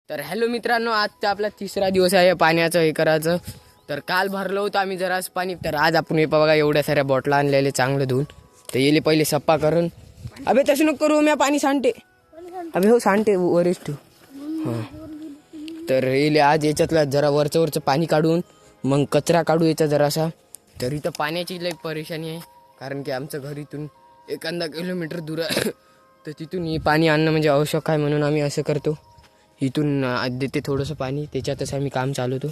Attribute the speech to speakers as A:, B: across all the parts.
A: तर हॅलो मित्रांनो, आजचा आपला तिसरा दिवस आहे पाण्याचं हे करायचं. तर काल भरलं होतं आम्ही जरास पाणी. तर आज आपण हे बघा एवढ्या साऱ्या बॉटला आणलेले चांगलं धुवून. तर येले पहिले सप्पा करून. अबे तसं नको करू, मी पाणी सांडते. अबे हो सांडते वरच ठेव. हां तर येले आज याच्यातला जरा वरचं पाणी काढून मग कचरा काढू याचा जरासा. तर इथं पाण्याची लई परेशानी आहे, कारण की आमचं घर इथून 1-2 किलोमीटर दूर आहे. तर तिथून हे पाणी आणणं म्हणजे आवश्यक आहे, म्हणून आम्ही असं करतो. इथून देते थोडंसं पाणी, त्याच्यातच आम्ही काम चालवतो.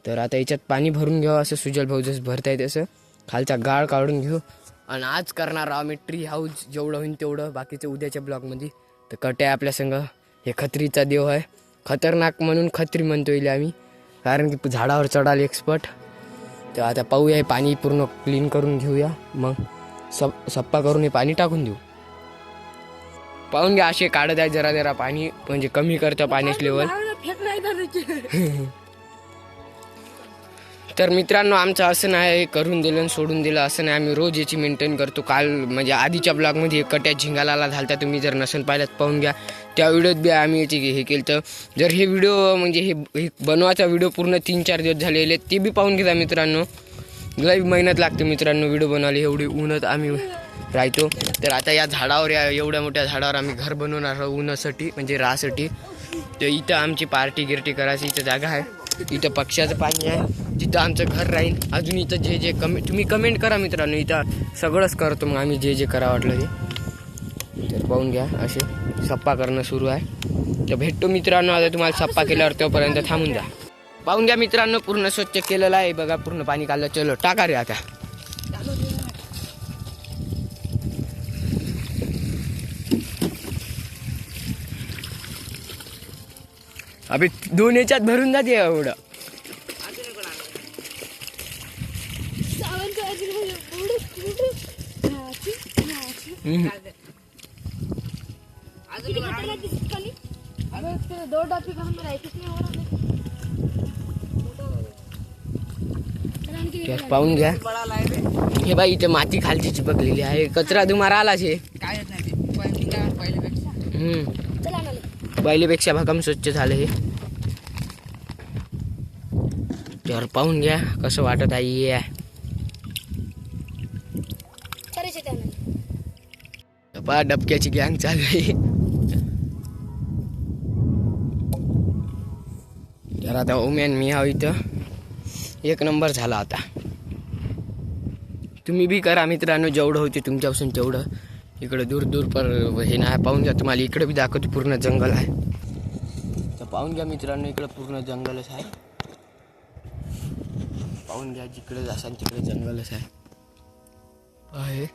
A: तर आता याच्यात पाणी भरून घेऊ, असं सुजल भाऊ जसं भरता येते तसं खालचा गाळ काढून घेऊ. आणि आज करणार आम्ही ट्री हाऊस, जेवढं होईल तेवढं. बाकीचं उद्याच्या ब्लॉगमध्ये. तर कट्या आपल्या संग, हे खत्रीचा देव आहे, खतरनाक म्हणून खत्री म्हणतो येईल आम्ही, कारण की झाडावर चढाल एक्सपर्ट. तर आता पाहूया, हे पाणी पूर्ण क्लीन करून घेऊया, मग सप्पा करून हे पाणी टाकून देऊ. पाहून घ्या, असे काढत आहे जरा जरा पाणी, म्हणजे कमी करतं पाण्याची लेवल. तर मित्रांनो, आमचं असं नाही करून दिलं आणि सोडून दिलं असं नाही, आम्ही रोज याची मेंटेन करतो. काल म्हणजे आधीच्या ब्लॉगमध्ये कट्या झिंगाला झालता, तुम्ही जर नसेल पाहिल्यात पाहून घ्या. त्या व्हिडिओत बी आम्ही याची हे केलं. तर जर हे व्हिडिओ म्हणजे हे बनवायचा व्हिडिओ पूर्ण 3-4 दिवस झालेले, ते बी पाहून घ्या मित्रांनो. लई मेहनत लागते मित्रांनो व्हिडिओ बनवायला, एवढी उन्हात आम्ही राहतो. तर आता या झाडावर, या एवढ्या मोठ्या झाडावर आम्ही घर बनवणार आहोत उन्हासाठी, म्हणजे राहासाठी. तर इथं आमची पार्टी गिर्टी करायची इथं जागा आहे. इथं पक्ष्याचं पाणी आहे, जिथं आमचं घर राहील. अजून इथं जे जे तुम्ही कमेंट करा मित्रांनो, इथं सगळंच करतो मग आम्ही, जे करा वाटलं ते. तर पाहून घ्या, असे सप्पा करणं सुरू आहे. तर भेटतो मित्रांनो आता तुम्हाला सप्पा केल्यावर, तोपर्यंत थांबून जा. पाहून घ्या मित्रांनो, पूर्ण स्वच्छ केलेलं आहे बघा, पूर्ण पाणी काढलं. चलो टाका रे आता. अबे 2 याच्यात भरून जाते एवढं. पाहून घ्या, हे बाई इथे माती खालची चिपकलेली आहे, कचरा धुमारा आला शे. पहिल्यापेक्षा भक्कम स्वच्छ झालं हे. तर पाहून घ्या कसं वाटत आहे. पहा डबक्याची गँग चालू आहे. तर आता ओम्यान मी हा इथं 1 नंबर झाला. आता तुम्ही बी करा मित्रांनो, जेवढं होते तुमच्यापासून तेवढं. इकडं दूर दूर पर हे नाही, पाहून घ्या. तुम्हाला इकडे बी दाखवतो, पूर्ण जंगल आहे. तर पाहून घ्या मित्रांनो, इकडं पूर्ण जंगलच आहे. पाहून घ्या, जिकडे जासाल तिकडे जंगलच आहे.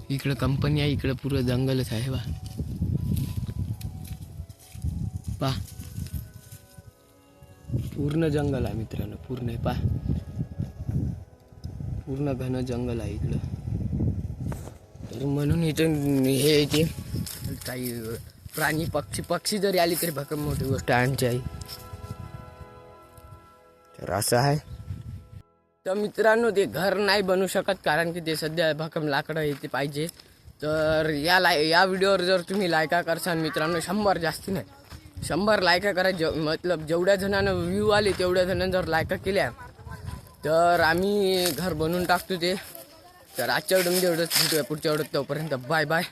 A: इकडं कंपनी आहे, इकडं पूर्ण जंगलच आहे पा पूर्ण जंगल आहे मित्रांनो, पूर्ण पा पूर्ण घन जंगल आहे इकडं. तर म्हणून इथं हे इथे काही प्राणी पक्षी जरी आली तरी भक्कम मोठी गोष्ट आमची आहे. तर असं आहे. तर मित्रांनो, ते घर नाही बनवू शकत, कारण की ते सध्या भक्कम लाकडं येते पाहिजे. तर या व्हिडिओवर जर तुम्ही लायका करसाल मित्रांनो, 100 जास्ती नाही, 100 लायका करा. मतलब जेवढ्या जणांना व्ह्यू आले तेवढ्या जणांना जर लायका केल्या तर आम्ही घर बनवून टाकतो ते. तर आजच्या व्हिडिओमध्ये एवढंच, भेटूया पुढच्या व्हिडिओत. तोपर्यंत बाय बाय.